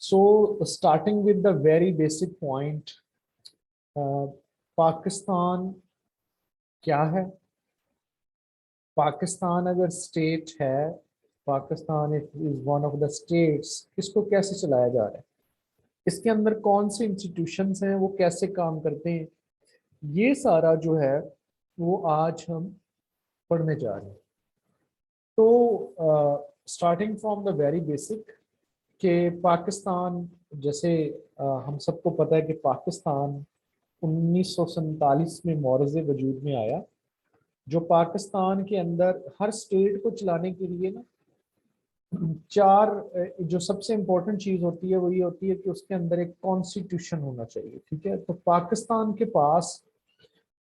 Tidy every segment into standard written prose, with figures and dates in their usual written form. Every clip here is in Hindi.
So starting with the very basic point, Pakistan क्या है? पाकिस्तान अगर स्टेट है, Pakistan is one of the states, इसको कैसे चलाया जा रहा है, इसके अंदर कौन से इंस्टीट्यूशंस हैं, वो कैसे काम करते हैं, ये सारा जो है वो आज हम पढ़ने जा रहे हैं। तो starting from the very basic कि पाकिस्तान, जैसे हम सबको पता है कि पाकिस्तान 1947 में मौरज़े वजूद में आया। जो पाकिस्तान के अंदर हर स्टेट को चलाने के लिए ना चार जो सबसे इम्पोर्टेंट चीज होती है वो ये होती है कि उसके अंदर एक कॉन्स्टिट्यूशन होना चाहिए। ठीक है, तो पाकिस्तान के पास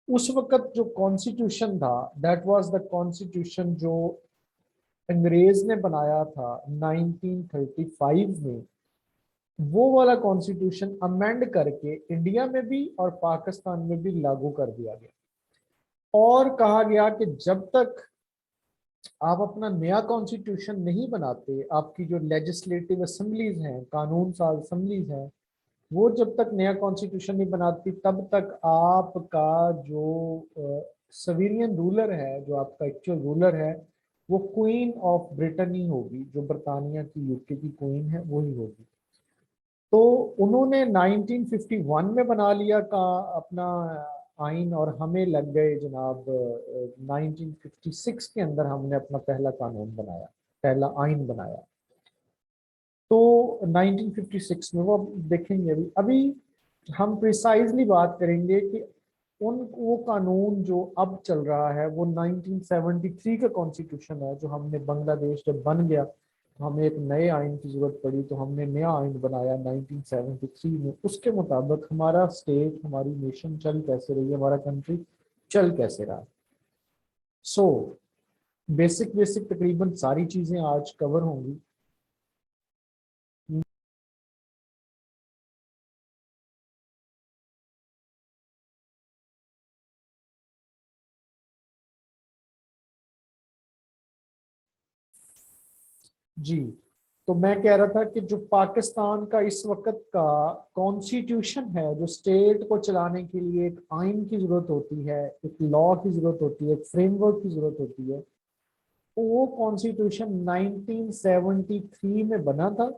उस वक्त जो कॉन्स्टिट्यूशन था, दैट वाज द कॉन्स्टिट्यूशन जो अंग्रेज ने बनाया था 1935 में। वो वाला कॉन्स्टिट्यूशन अमेंड करके इंडिया में भी और पाकिस्तान में भी लागू कर दिया गया और कहा गया कि जब तक आप अपना नया कॉन्स्टिट्यूशन नहीं बनाते, आपकी जो लेजिस्लेटिव असेंबलीज हैं, कानून साज असेंबलीज हैं, वो जब तक नया कॉन्स्टिट्यूशन नहीं बनाती तब तक आपका जो सवीरियन रूलर है, जो आपका एक्चुअल रूलर है, वो क्वीन ऑफ ब्रिटेन ही होगी। जो बरतानिया की, यूके की क्वीन है वही होगी। तो उन्होंने 1951 में बना लिया का अपना आइन और हमें लग गए जनाब 1956 के अंदर हमने अपना पहला कानून बनाया, पहला आइन बनाया। तो 1956 में वो देखेंगे। अभी हम प्रिसाइजली बात करेंगे कि वो कानून जो अब चल रहा है वो 1973 का कॉन्स्टिट्यूशन है। जो हमने बांग्लादेश जब बन गया तो हमें एक नए आइन की जरूरत पड़ी, तो हमने नया आइन बनाया 1973 में। उसके मुताबिक हमारा स्टेट, हमारी नेशन चल कैसे रही है, हमारा कंट्री चल कैसे रहा। सो बेसिक बेसिक तकरीबन सारी चीजें आज कवर होंगी। जी, तो मैं कह रहा था कि जो पाकिस्तान का इस वक्त का कॉन्स्टिट्यूशन है, जो स्टेट को चलाने के लिए एक आइन की जरूरत होती है, एक लॉ की जरूरत होती है, एक फ्रेमवर्क की जरूरत होती है, तो वो कॉन्स्टिट्यूशन 1973 में बना था।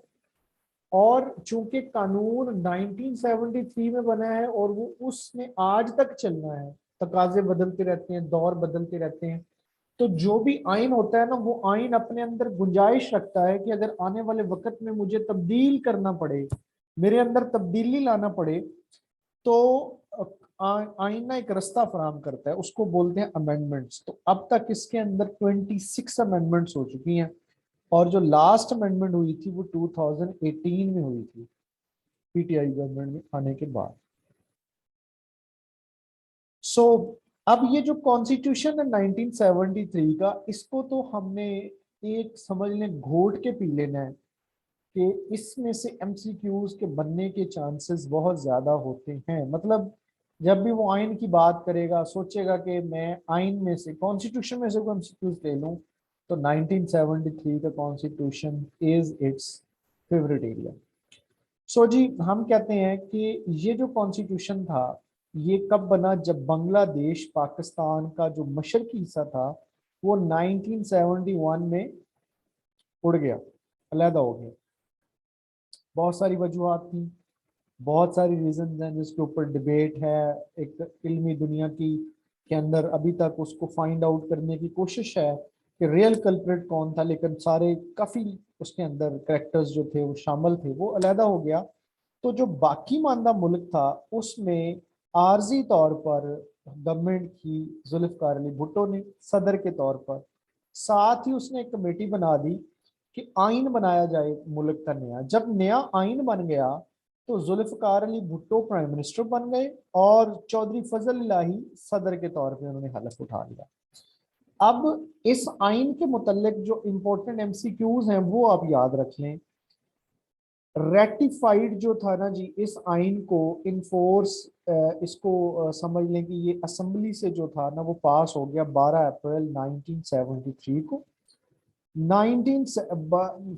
और चूंकि कानून 1973 में बना है और वो उसमें आज तक चलना है, तकाजे बदलते रहते हैं, दौर बदलते रहते हैं, तो जो भी आइन होता है ना, वो आइन अपने अंदर गुंजाइश रखता है कि अगर आने वाले वक्त में मुझे तब्दील करना पड़े, मेरे अंदर तब्दीली लाना पड़े, तो आइन ना एक रास्ता फराहम करता है, उसको बोलते हैं अमेंडमेंट्स। तो अब तक इसके अंदर 26 अमेंडमेंट्स हो चुकी हैं और जो लास्ट अमेंडमेंट हुई थी वो 2018 में हुई थी, पीटीआई गवर्नमेंट में आने के बाद। सो अब ये जो कॉन्स्टिट्यूशन है 1973 का, इसको तो हमने एक समझ लें घोट के पी लेना है कि इसमें से एमसीक्यूज के बनने के चांसेस बहुत ज्यादा होते हैं। मतलब जब भी वो आइन की बात करेगा, सोचेगा कि मैं आइन में से, कॉन्स्टिट्यूशन में से कोई एमसीक्यूज ले लूं, तो 1973 का constitution is it's favourite area. So जी, हम कहते हैं कि ये जो कॉन्स्टिट्यूशन था ये कब बना, जब बांग्लादेश पाकिस्तान का जो मशरकी हिस्सा था वो 1971 में उड़ गया, अलहदा हो गया। बहुत सारी वजूहत थी, बहुत सारी रीजन हैं जिसके ऊपर डिबेट है। एक इल्मी दुनिया की के अंदर अभी तक उसको फाइंड आउट करने की कोशिश है कि रियल कल्प्रिट कौन था, लेकिन सारे काफी उसके अंदर करेक्टर्स जो थे वो शामिल थे, वो अलहदा हो गया। तो जो बाकी मानदा मुल्क था उसमें आर्जी तौर पर गवर्नमेंट की जुल्फकार अली भुट्टो ने सदर के तौर पर, साथ ही उसने एक कमेटी बना दी कि आइन बनाया जाए मुल्क का नया। जब नया आइन बन गया तो जुल्फकार अली भुट्टो प्राइम मिनिस्टर बन गए और चौधरी फजल इलाही सदर के तौर पे उन्होंने हलफ उठा लिया। अब इस आइन के मुतल्लिक जो इम्पोर्टेंट एमसीक्यूज हैं वो आप याद रख लें। रेटिफाइड जो था ना जी, इस आइन को इनफोर्स, इसको समझ लें कि ये असेंबली से जो था ना वो पास हो गया 12 अप्रैल 1973 को।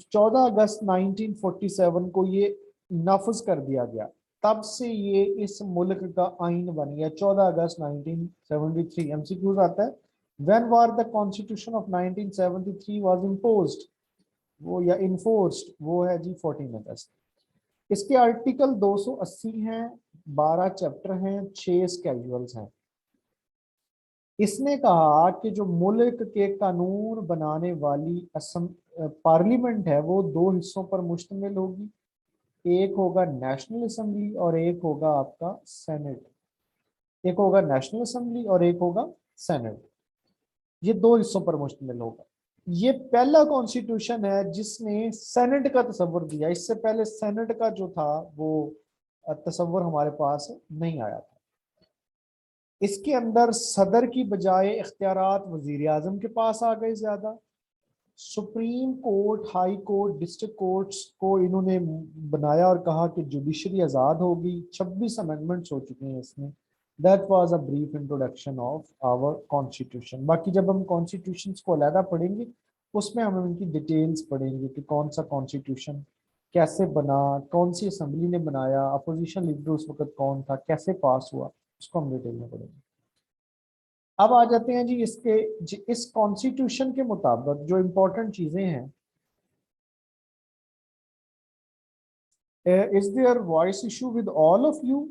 14 अगस्त 1947 को ये नाफिज कर दिया गया, तब से ये इस मुल्क का आइन बन गया। 14 अगस्त 1973 एमसीक्यूज आता है, when war the constitution of 1973 was imposed, वो या इन्फोर्स्ड, वो है जी 14 अगस्त। इसके आर्टिकल 280 हैं, 12 चैप्टर हैं, 6 स्केड्यूल्स हैं। इसने कहा कि जो मुल्क के कानून बनाने वाली पार्लियामेंट है वो दो हिस्सों पर मुश्तमिल होगी, एक होगा नेशनल असेंबली और एक होगा आपका सेनेट। एक होगा नेशनल असेंबली और एक होगा सेनेट, ये दो हिस्सों पर मुश्तमिल होगा। ये पहला कॉन्स्टिट्यूशन है जिसने सेनेट का तस्वर दिया, इससे पहले सेनेट का जो था वो तस्वर हमारे पास नहीं आया था। इसके अंदर सदर की बजाय इख्तियारात वजीर आजम के पास आ गए ज्यादा। Supreme court, high court, district courts को इन्होंने बनाया और कहा कि जुडिशरी आज़ाद होगी। 26 अमेंडमेंट्स हो चुके हैं इसमें। That was a brief introduction of our constitution. बाकी जब हम कॉन्स्टिट्यूशन को अलहदा पढ़ेंगे उसमें हम इनकी डिटेल्स पढ़ेंगे कि कौन सा कॉन्स्टिट्यूशन कैसे बना, कौन सी असम्बली ने बनाया, अपोजिशन लीडर उस वक्त कौन था, कैसे पास हुआ, उसको हम डिटेल में पढ़ेंगे। अब आ जाते हैं जी इस कॉन्स्टिट्यूशन के मुताबिक जो इम्पोर्टेंट चीजें हैं। Is their voice issue with all of you?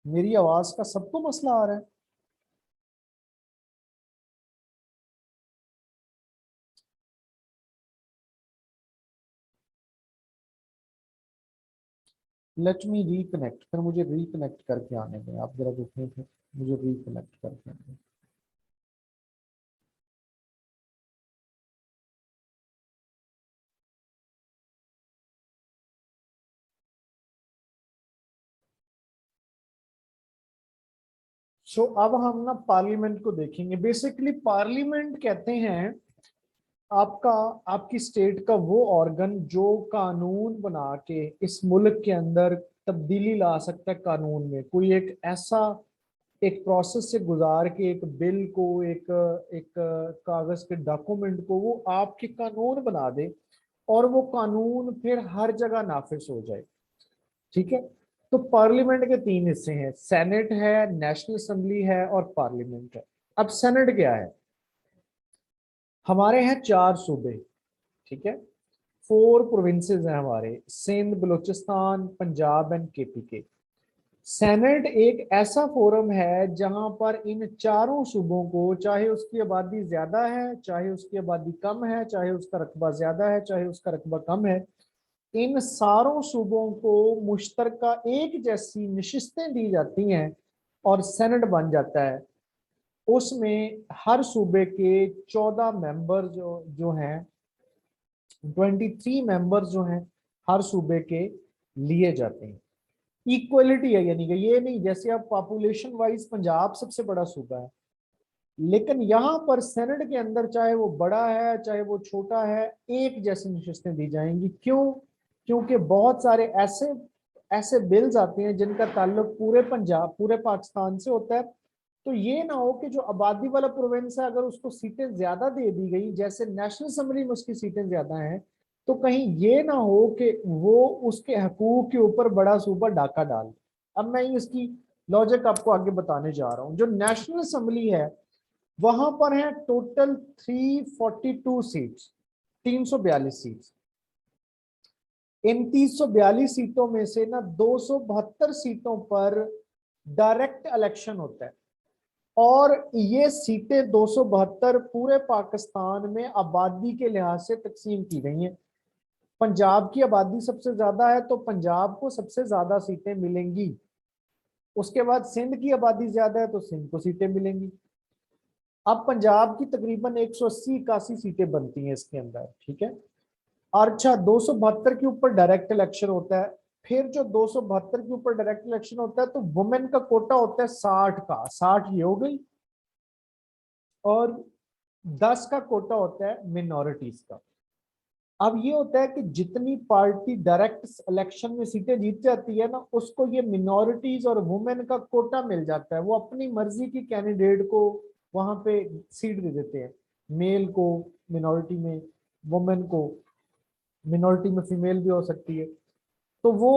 मेरी आवाज का सबको मसला आ रहा है? लेट मी रिकनेक्ट, फिर मुझे रिकनेक्ट करके आने दें। आप जरा रुकें, फिर मुझे रिकनेक्ट करके आने दें। सो अब हम ना पार्लियामेंट को देखेंगे। बेसिकली पार्लियामेंट कहते हैं आपका, आपकी स्टेट का वो ऑर्गन जो कानून बना के इस मुल्क के अंदर तब्दीली ला सकता है। कानून में कोई एक ऐसा एक प्रोसेस से गुजार के एक बिल को, एक एक कागज के डॉक्यूमेंट को वो आपके कानून बना दे और वो कानून फिर हर जगह नाफिज हो जाए। ठीक है। तो पार्लियामेंट के तीन हिस्से हैं, सेनेट है, नेशनल असेंबली है और पार्लियामेंट है। अब सेनेट क्या है? हमारे हैं चार सूबे, ठीक है, 4 प्रोविंसेस हैं हमारे, Sindh, Balochistan, Punjab and KPK. Senate एक ऐसा फोरम है जहां पर इन चारों सूबों को, चाहे उसकी आबादी ज्यादा है, चाहे उसकी आबादी कम है, चाहे उसका रकबा ज्यादा है, चाहे उसका रकबा कम है, इन सारों सूबों को मुश्तरका एक जैसी नशिस्तें दी जाती हैं और सेनेट बन जाता है। उसमें हर सूबे के 14 मेंबर जो हैं, 23 मेंबर्स जो हैं हर सूबे के लिए जाते हैं। इक्वलिटी है, यानी कि ये नहीं जैसे अब पॉपुलेशन वाइज पंजाब सबसे बड़ा सूबा है, लेकिन यहाँ पर सेनेट के अंदर चाहे वो बड़ा है चाहे वो छोटा है, एक जैसी नशिस्तें दी जाएंगी। क्यों? क्योंकि बहुत सारे ऐसे ऐसे बिल्स आते हैं जिनका ताल्लुक पूरे पंजाब, पूरे पाकिस्तान से होता है। तो ये ना हो कि जो आबादी वाला प्रोविंस है अगर उसको सीटें ज्यादा दे दी गई, जैसे नेशनल असेंबली में उसकी सीटें ज्यादा हैं, तो कहीं ये ना हो कि वो उसके हकूक के ऊपर बड़ा सूबा डाका डाल। अब मैं इसकी लॉजिक आपको आगे बताने जा रहा हूँ। जो नेशनल असेंबली है वहां पर है टोटल 342 सीट्स, 342 सीट्स। इन 342 सीटों में से ना 272 सीटों पर डायरेक्ट इलेक्शन होता है और ये सीटें 272 पूरे पाकिस्तान में आबादी के लिहाज से तकसीम की गई हैं। पंजाब की आबादी सबसे ज्यादा है तो पंजाब को सबसे ज्यादा सीटें मिलेंगी। उसके बाद सिंध की आबादी ज्यादा है तो सिंध को सीटें मिलेंगी। अब पंजाब की तकरीबन 180-81 सीटें बनती हैं इसके अंदर, ठीक है। और अच्छा, 272 के ऊपर डायरेक्ट इलेक्शन होता है। फिर जो 272 के ऊपर डायरेक्ट इलेक्शन होता है तो वुमेन का कोटा होता है 60 का, 60 ये हो गई, और 10 का कोटा होता है मिनॉरिटीज का। अब ये होता है कि जितनी पार्टी डायरेक्ट इलेक्शन में सीटें जीत जाती है ना, उसको ये मिनॉरिटीज और वुमेन का कोटा मिल जाता है। वो अपनी मर्जी की कैंडिडेट को वहां पे सीट दे देते हैं, मेल को मिनॉरिटी में, वुमेन को मिनॉरिटी में फीमेल भी हो सकती है। तो वो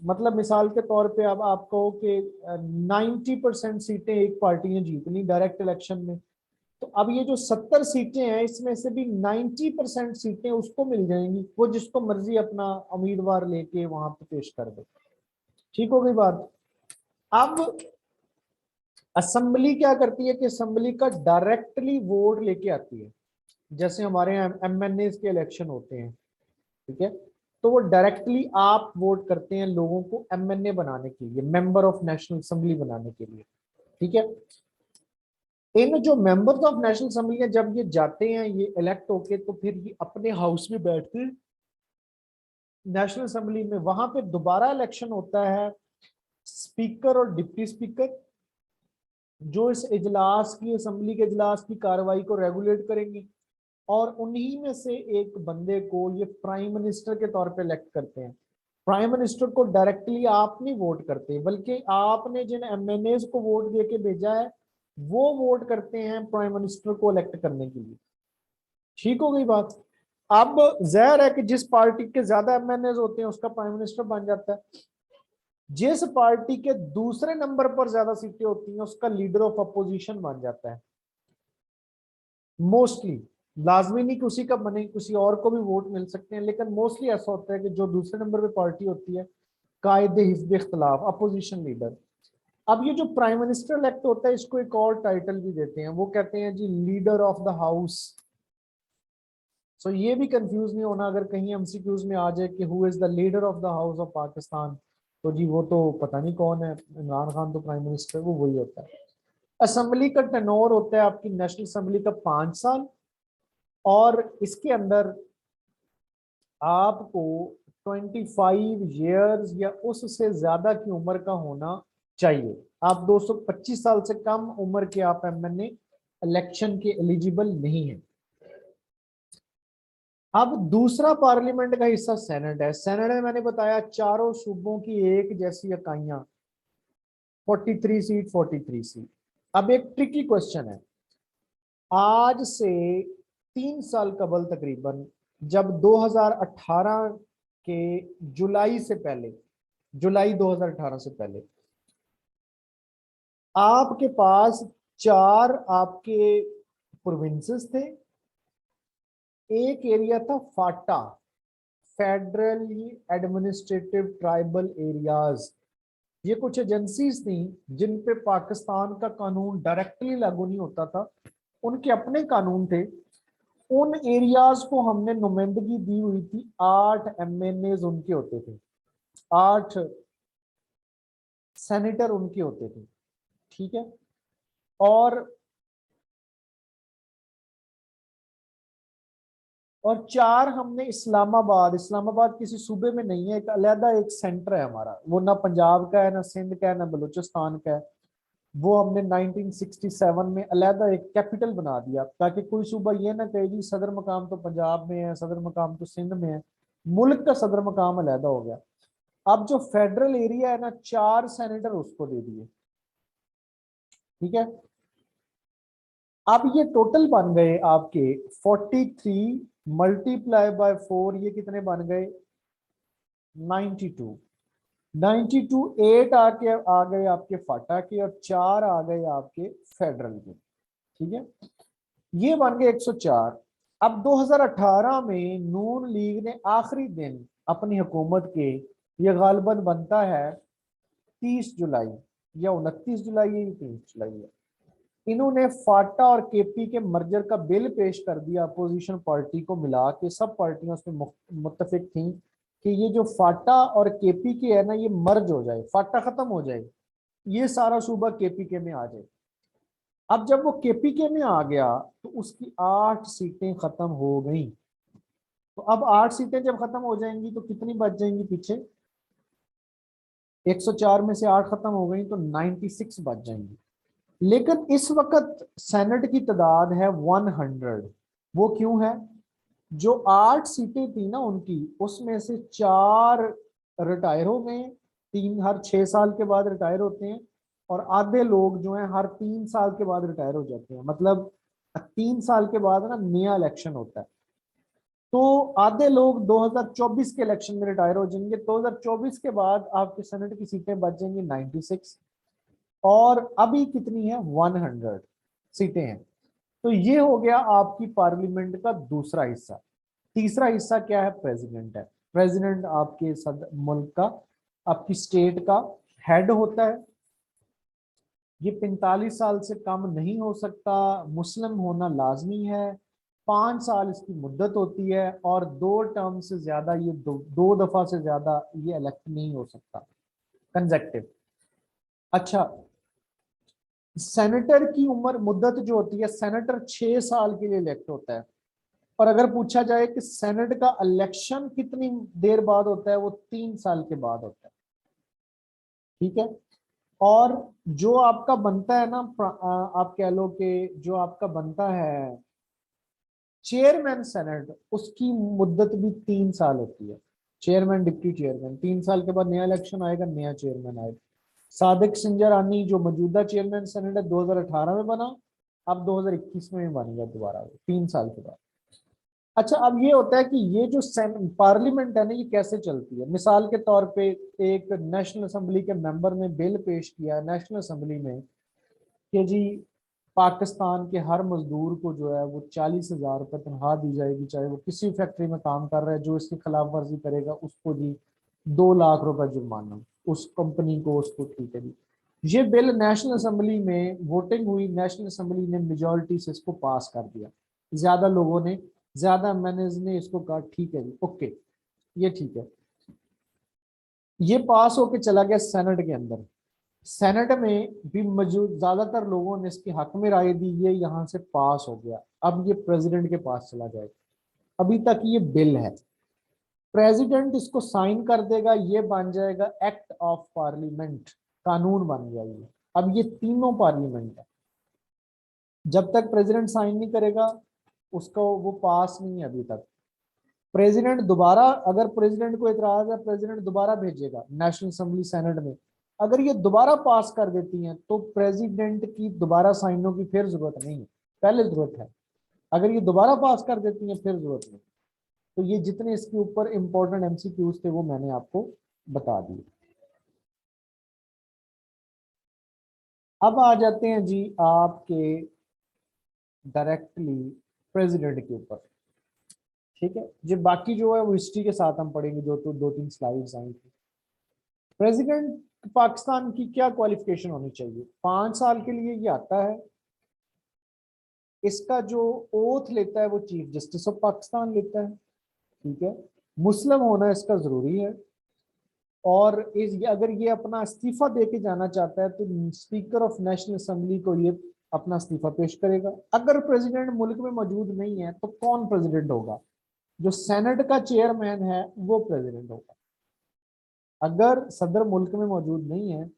मतलब मिसाल के तौर पे अब आप कहो कि 90% सीटें एक पार्टी ने जीतनी डायरेक्ट इलेक्शन में, तो अब ये जो 70 सीटें हैं इसमें से भी 90% सीटें उसको मिल जाएंगी, वो जिसको मर्जी अपना उम्मीदवार लेके वहां पे पेश कर दे। ठीक हो गई बात। अब असेंबली क्या करती है कि असेंबली का डायरेक्टली वोट लेके आती है। जैसे हमारे यहाँ एमएनए के इलेक्शन होते हैं, ठीक है, तो वो डायरेक्टली आप वोट करते हैं लोगों को एमएनए बनाने के लिए, मेंबर ऑफ नेशनल असेंबली बनाने के लिए। ठीक है, इन जो मेंबर्स ऑफ नेशनल असेंबली है जब ये जाते हैं ये इलेक्ट होके, तो फिर ये अपने हाउस में बैठते हैं नेशनल असेंबली में। वहां पे दोबारा इलेक्शन होता है स्पीकर और डिप्टी स्पीकर, जो इस इजलास की, असेंबली के इजलास की कार्रवाई को रेगुलेट करेंगे। और उन्हीं में से एक बंदे को ये प्राइम मिनिस्टर के तौर पे इलेक्ट करते हैं। प्राइम मिनिस्टर को डायरेक्टली आप नहीं वोट करते, बल्कि आपने जिन एमएनए को वोट दे के भेजा है वो वोट करते हैं प्राइम मिनिस्टर को इलेक्ट करने के लिए। ठीक हो गई बात। अब जाहिर है कि जिस पार्टी के ज्यादा एमएनए होते हैं उसका प्राइम मिनिस्टर बन जाता है। जिस पार्टी के दूसरे नंबर पर ज्यादा सीटें होती हैं उसका लीडर ऑफ अपोजिशन बन जाता है मोस्टली। लाजमी नहीं कि उसी का बने, किसी और को भी वोट मिल सकते हैं, लेकिन मोस्टली ऐसा होता है कि जो दूसरे नंबर पे पार्टी होती है कायदे हिज़्ब इख्तिलाफ, अपोजिशन लीडर। अब ये जो प्राइम मिनिस्टर इलेक्ट होता है इसको एक और टाइटल भी देते हैं, वो कहते हैं जी लीडर ऑफ द हाउस। सो ये भी कंफ्यूज नहीं होना अगर कहीं एमसीक्यूज में आ जाए कि who is the leader of the house of Pakistan, तो जी वो तो पता नहीं कौन है, इमरान खान तो प्राइम मिनिस्टर, वो वही होता है। असेंबली का टेनोर होता है आपकी नेशनल असेंबली का 5 साल, और इसके अंदर आपको 25 years या उससे ज्यादा की उम्र का होना चाहिए। आप 225 साल से कम उम्र के आप एमएनए इलेक्शन के एलिजिबल नहीं है। अब दूसरा पार्लियामेंट का हिस्सा सेनेट है। सेनेट में मैंने बताया चारों सूबों की एक जैसी इकाइयां, 43 सीट 43 सीट। अब एक ट्रिकी क्वेश्चन है, आज से 3 साल कबल तकरीबन, जब 2018 के जुलाई से पहले, जुलाई 2018 से पहले आपके पास 4 आपके प्रोविंसेस थे, एक एरिया था फाटा, फेडरली एडमिनिस्ट्रेटिव ट्राइबल एरियाज। ये कुछ एजेंसीज थी जिन पे पाकिस्तान का कानून डायरेक्टली लागू नहीं होता था, उनके अपने कानून थे। उन एरियाज को हमने नुमाइंदगी दी हुई थी, 8 एमएनए उनके होते थे, 8 सेनेटर उनके होते थे। ठीक है, और 4 हमने इस्लामाबाद, इस्लामाबाद किसी सूबे में नहीं है, एक अलहदा एक सेंटर है हमारा, वो ना पंजाब का है, ना सिंध का है, ना बलूचिस्तान का है। वो हमने 1967 में अलहदा एक कैपिटल बना दिया, ताकि कोई सूबा ये ना कहे जी सदर मकाम तो पंजाब में है, सदर मकाम तो सिंध में है, मुल्क का सदर मकाम अलहदा हो गया। अब जो फेडरल एरिया है ना, 4 सेनेटर उसको दे दिए। ठीक है, अब ये टोटल बन गए आपके 43 मल्टीप्लाई बाय 4, ये कितने बन गए 92। 92 8 आ गए आपके फाटा के, और 4 आ गए आपके फेडरल के। ठीक है, ये बन गए 104। अब 2018 में नून लीग ने आखिरी दिन अपनी हुकूमत के, ये गालिबन बनता है 30 जुलाई या 29 जुलाई है, 30 जुलाई है, इन्होंने फाटा और केपी के मर्जर का बिल पेश कर दिया अपोजिशन पार्टी को मिला के। सब पार्टियां उसमें मुत्तफिक थी कि ये जो फाटा और केपी के है ना, ये मर्ज हो जाए, फाटा खत्म हो जाए, ये सारा सूबा केपी के में आ जाए। अब जब वो केपी के में आ गया तो उसकी 8 सीटें खत्म हो गई। तो अब 8 सीटें जब खत्म हो जाएंगी तो कितनी बच जाएंगी पीछे, 104 में से 8 खत्म हो गई तो 96 बच जाएंगी। लेकिन इस वक्त सेनेट की तादाद है 100। वो क्यों है, जो 8 सीटें थी ना उनकी, उसमें से 4 रिटायर हो गए, 3 हर 6 साल के बाद रिटायर होते हैं, और आधे लोग जो हैं हर 3 साल के बाद रिटायर हो जाते हैं। मतलब 3 साल के बाद ना नया इलेक्शन होता है। तो आधे लोग 2024 के इलेक्शन में रिटायर हो जाएंगे। 2024 के बाद आपके सेनेट की सीटें बच जाएंगी 96, और अभी कितनी है, 100 सीटें हैं। तो ये हो गया आपकी पार्लियामेंट का दूसरा हिस्सा। तीसरा हिस्सा क्या है, प्रेसिडेंट है। प्रेसिडेंट आपके मुल्क का, आपकी स्टेट का हेड होता है। ये 45 साल से कम नहीं हो सकता, मुस्लिम होना लाजमी है, 5 साल इसकी मुद्दत होती है, और 2 टर्म से ज्यादा ये दो दफा से ज्यादा ये इलेक्ट नहीं हो सकता कंजेक्टिव। अच्छा, सेनेटर की उम्र मुद्दत जो होती है, सेनेटर 6 साल के लिए इलेक्ट होता है। और अगर पूछा जाए कि सेनेट का इलेक्शन कितनी देर बाद होता है, वो 3 साल के बाद होता है। ठीक है। और जो आपका बनता है ना, आप कह लो कि जो आपका बनता है चेयरमैन सेनेट, उसकी मुद्दत भी 3 साल होती है। चेयरमैन, डिप्टी चेयरमैन, 3 साल के बाद नया इलेक्शन आएगा, नया चेयरमैन आएगा। सादिक सिंजरानी जो मौजूदा चेयरमैन सेनेट है, 2018 में बना, अब 2021 में भी बन गया दोबारा, 3 साल के बाद। अच्छा, अब ये होता है कि ये जो पार्लियामेंट है ना, ये कैसे चलती है। मिसाल के तौर पे एक नेशनल असेंबली के मेंबर ने बिल पेश किया नेशनल असेंबली में कि जी पाकिस्तान के हर मजदूर को जो है वो 40,000 रुपये तनख्वाह दी जाएगी, चाहे वो किसी फैक्ट्री में काम कर रहा है, जो इसकी खिलाफ वर्जी करेगा उसको जी 2 लाख रुपए जुर्माना, उस कंपनी को, उसको। ठीक है जी, ये बिल नेशनल असेंबली में वोटिंग हुई, नेशनल असेंबली ने मेजोरिटी से इसको पास कर दिया। ज्यादा लोगों ने, ज्यादा एमएनएस ने इसको कहा ठीक है जी, ओके, ये ठीक है। ये पास होके चला गया सेनेट के अंदर। सेनेट में भी मौजूद ज्यादातर लोगों ने इसके हक में राय दी, ये यहाँ से पास हो गया। अब ये प्रेसिडेंट के पास चला जाएगा। अभी तक ये बिल है, प्रेसिडेंट इसको साइन कर देगा, ये बन जाएगा एक्ट ऑफ पार्लियामेंट, कानून बन गया ये। अब ये तीनों पार्लियामेंट है, जब तक प्रेसिडेंट साइन नहीं करेगा उसको वो पास नहीं है अभी तक। प्रेसिडेंट दोबारा, अगर प्रेसिडेंट को इतराज है, प्रेसिडेंट दोबारा भेजेगा नेशनल असेंबली सेनेट में। अगर ये दोबारा पास कर देती हैं तो प्रेसिडेंट की दोबारा साइनों की फिर जरूरत नहीं है, पहले जरूरत है। अगर ये दोबारा पास कर देती हैं फिर जरूरत नहीं। तो ये जितने इसके ऊपर इंपॉर्टेंट एमसीक्यूज थे वो मैंने आपको बता दिए। अब आ जाते हैं जी आपके डायरेक्टली प्रेसिडेंट के ऊपर। ठीक है, जो बाकी जो है वो हिस्ट्री के साथ हम पढ़ेंगे, जो तो 2-3 स्लाइड्स आई थी। प्रेसिडेंट पाकिस्तान की क्या क्वालिफिकेशन होनी चाहिए, 5 साल के लिए ये आता है। इसका जो ओथ लेता है वो चीफ जस्टिस ऑफ पाकिस्तान लेता है। ठीक है, मुस्लिम होना इसका जरूरी है। और अगर ये अपना इस्तीफा दे के जाना चाहता है तो स्पीकर ऑफ नेशनल असेंबली को ये अपना इस्तीफा पेश करेगा। अगर प्रेसिडेंट मुल्क में मौजूद नहीं है तो कौन प्रेसिडेंट होगा, जो सेनेट का चेयरमैन है वो प्रेसिडेंट होगा। अगर सदर मुल्क में मौजूद नहीं है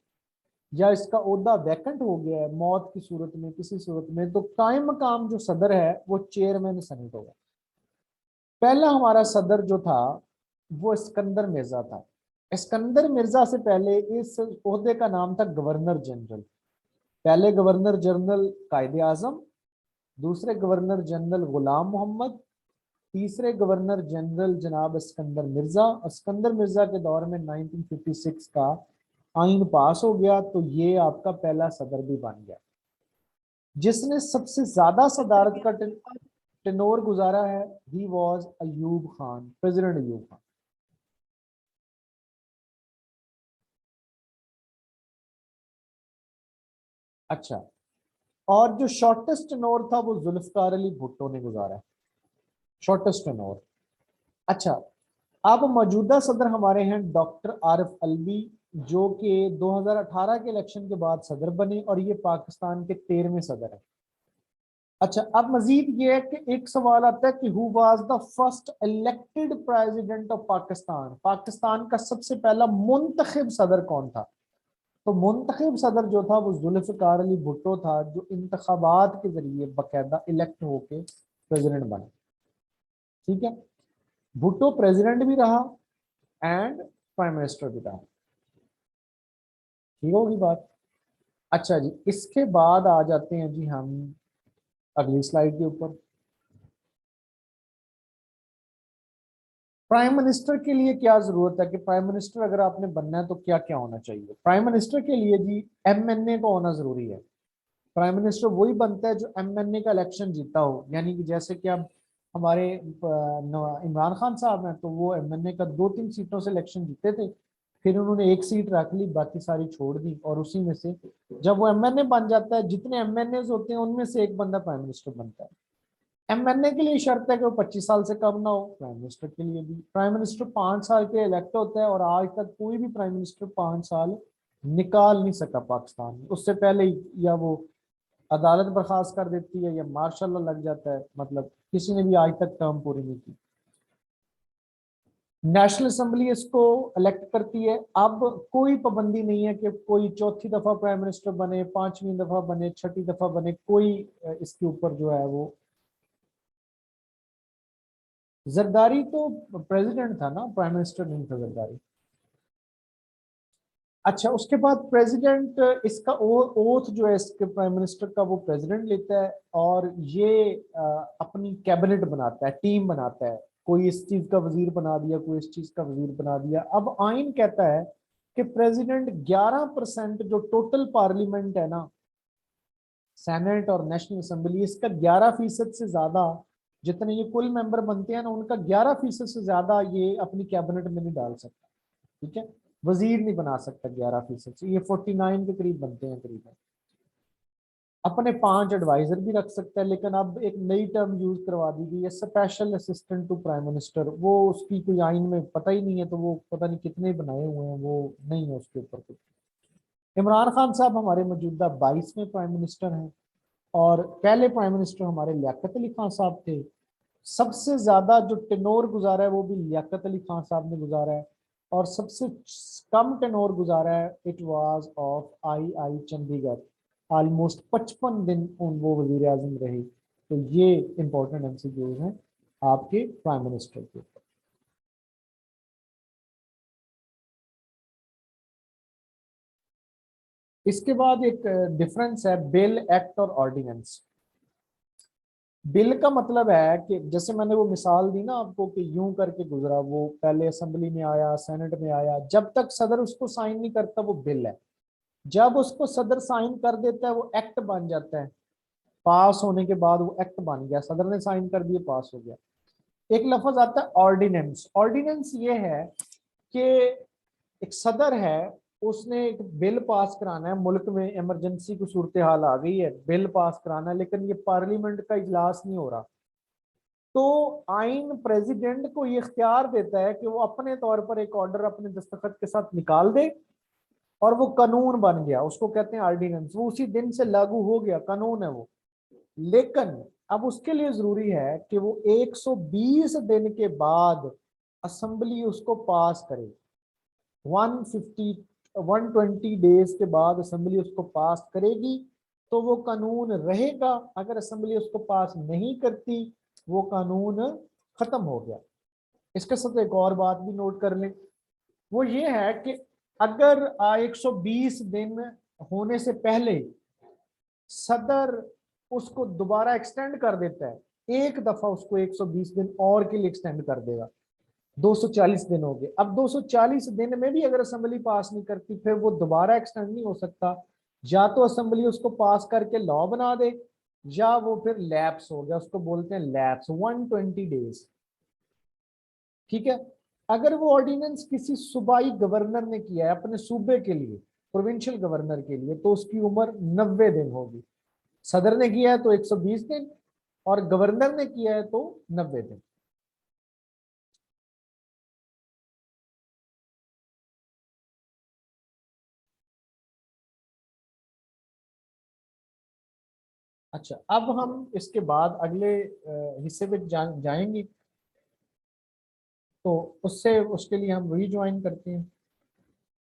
या इसका ओहदा वैकेंट हो गया है मौत की सूरत में, किसी सूरत में, तो कायम मकाम जो सदर है वो चेयरमैन सेनेट होगा। पहला हमारा सदर जो था वो सिकंदर मिर्जा था। सिकंदर मिर्जा से पहले इस ओहदे का नाम था गवर्नर जनरल। पहले गवर्नर जनरल कायदे आजम, दूसरे गवर्नर जनरल गुलाम मोहम्मद, तीसरे गवर्नर जनरल जनाब सिकंदर मिर्जा। और सिकंदर मिर्जा के दौर में 1956 का आइन पास हो गया, तो ये आपका पहला सदर भी बन गया। जिसने सबसे ज्यादा सदारत का टेनोर गुजारा है, he was Ayub Khan, president Ayub Khan. अच्छा, और जो शॉर्टेस्ट टेनोर था वो जुल्फकार अली भुट्टो ने गुजारा है, शॉर्टेस्ट टेनोर। अच्छा, अब मौजूदा सदर हमारे हैं डॉक्टर आरिफ अलवी, जो कि 2018 के इलेक्शन के बाद सदर बने, और ये पाकिस्तान के 13वें सदर हैं। अच्छा, अब मजीद ये है कि एक सवाल आता है कि who was the first elected president of Pakistan, Pakistan का सबसे पहला मुंतखब सदर कौन था। तो मुंतखब सदर जो था वो जुल्फकार अली भुट्टो था, जो इंतखाबात के जरिए बाकायदा इलेक्ट होके प्रेसिडेंट बना। ठीक है, भुट्टो प्रेसिडेंट भी रहा एंड प्राइम मिनिस्टर भी रहा। ठीक होगी बात। अच्छा जी, इसके बाद आ जाते हैं जी हम अगली स्लाइड के ऊपर। प्राइम मिनिस्टर के लिए क्या जरूरत है कि प्राइम मिनिस्टर अगर आपने बनना है तो क्या क्या होना चाहिए? प्राइम मिनिस्टर के लिए जी एमएनए का होना जरूरी है। प्राइम मिनिस्टर वही बनता है जो एमएनए का इलेक्शन जीता हो, यानी कि जैसे कि अब हमारे इमरान खान साहब हैं तो वो एमएनए का 2-3 सीटों से इलेक्शन जीते थे, फिर उन्होंने एक सीट रख ली, बाकी सारी छोड़ दी, और उसी में से जब वो एमएनए बन जाता है, जितने एमएनए होते हैं उनमें से एक बंदा प्राइम मिनिस्टर बनता है। एमएनए के लिए शर्त है कि वो 25 साल से कम ना हो। प्राइम मिनिस्टर के लिए भी प्राइम मिनिस्टर 5 साल के इलेक्ट होता है, और आज तक कोई भी प्राइम मिनिस्टर 5 साल निकाल नहीं सका पाकिस्तान में। उससे पहले ही या वो अदालत बर्खास्त कर देती है या मार्शल लॉ लग जाता है, मतलब किसी ने भी आज तक टर्म पूरी नहीं की। नेशनल असेंबली इसको इलेक्ट करती है। अब कोई पाबंदी नहीं है कि कोई चौथी दफा प्राइम मिनिस्टर बने, 5वीं दफा बने, छठी दफा बने, कोई इसके ऊपर जो है वो। जरदारी तो प्रेसिडेंट था ना, प्राइम मिनिस्टर नहीं था जरदारी। अच्छा, उसके बाद प्रेसिडेंट इसका ओथ जो है इसके प्राइम मिनिस्टर का, वो प्रेसिडेंट लेता है, और ये अपनी कैबिनेट बनाता है, टीम बनाता है। कोई इस चीज का वजीर बना दिया, कोई इस चीज का वजीर बना दिया। अब आइन कहता है कि प्रेसिडेंट 11% जो टोटल पार्लियामेंट है ना, सेनेट और नेशनल असेंबली, इसका 11% से ज्यादा, जितने ये कुल मेंबर बनते हैं ना, उनका 11% से ज्यादा ये अपनी कैबिनेट में नहीं डाल सकता। ठीक है, वजीर नहीं बना सकता 11% से, ये 49 के करीब बनते हैं करीबन। अपने 5 एडवाइजर भी रख सकता है, लेकिन अब एक नई टर्म यूज करवा दी गई है, special assistant to prime minister. वो उसकी कोई आइन में पता ही नहीं है, तो वो पता नहीं कितने बनाए हुए हैं, वो नहीं है उसके ऊपर कुछ। इमरान खान साहब हमारे मौजूदा 22वें प्राइम मिनिस्टर हैं, और पहले प्राइम मिनिस्टर हमारे लियाकत अली खान साहब थे। सबसे ज्यादा जो टेनोर गुजारा है वो भी लियाकत अली खान साहब ने गुजारा है, और सबसे कम टेनोर गुजारा है, it was of I Chandigarh. Almost 55 दिन वो वजीर आजम रहे। तो ये इंपॉर्टेंट एमसीक्यूज हैं आपके प्राइम मिनिस्टर के ऊपर। इसके बाद एक डिफरेंस है बिल, एक्ट और ऑर्डिनेंस। बिल का मतलब है कि जैसे मैंने वो मिसाल दी ना आपको कि यूं करके गुजरा, वो पहले असेंबली में आया, सेनेट में आया, जब तक सदर उसको साइन नहीं करता वो बिल है। जब उसको सदर साइन कर देता है वो एक्ट बन जाता है। पास होने के बाद वो एक्ट बन गया, सदर ने साइन कर दिया, पास हो गया। एक लफ्ज आता है ऑर्डिनेंस। ऑर्डिनेंस ये है कि एक सदर है, उसने एक बिल पास कराना है, मुल्क में इमरजेंसी की सूरत हाल आ गई है, बिल पास कराना है, लेकिन ये पार्लियामेंट का इजलास नहीं हो रहा। तो आइन प्रेसिडेंट को ये इख्तियार देता है कि वो अपने तौर पर एक ऑर्डर अपने दस्तखत के साथ निकाल दे, और वो कानून बन गया, उसको कहते हैं ऑर्डिनेंस। वो उसी दिन से लागू हो गया, कानून है वो। लेकिन अब उसके लिए जरूरी है कि वो 120 दिन के बाद असेंबली उसको पास करे। 150 120 डेज के बाद असेंबली उसको पास करेगी तो वो कानून रहेगा। अगर असेंबली उसको पास नहीं करती, वो कानून खत्म हो गया। इसके साथ एक और बात भी नोट कर लें, वो ये है कि अगर 120 दिन होने से पहले सदर उसको दोबारा एक्सटेंड कर देता है, एक दफा उसको 120 दिन और के लिए एक्सटेंड कर देगा, 240 दिन हो गए। अब 240 दिन में भी अगर असेंबली पास नहीं करती, फिर वो दोबारा एक्सटेंड नहीं हो सकता। या तो असेंबली उसको पास करके लॉ बना दे, या वो फिर लैप्स हो गया, उसको बोलते हैं लैप्स, 120 डेज। ठीक है, अगर वो ऑर्डिनेंस किसी सूबाई गवर्नर ने किया है अपने सूबे के लिए, प्रोविंशियल गवर्नर के लिए, तो उसकी उम्र 90 दिन होगी। सदर ने किया है तो 120 दिन, और गवर्नर ने किया है तो 90 दिन। अच्छा, अब हम इसके बाद अगले हिस्से में जाएंगे, तो उससे उसके लिए हम वही ज्वाइन करते हैं।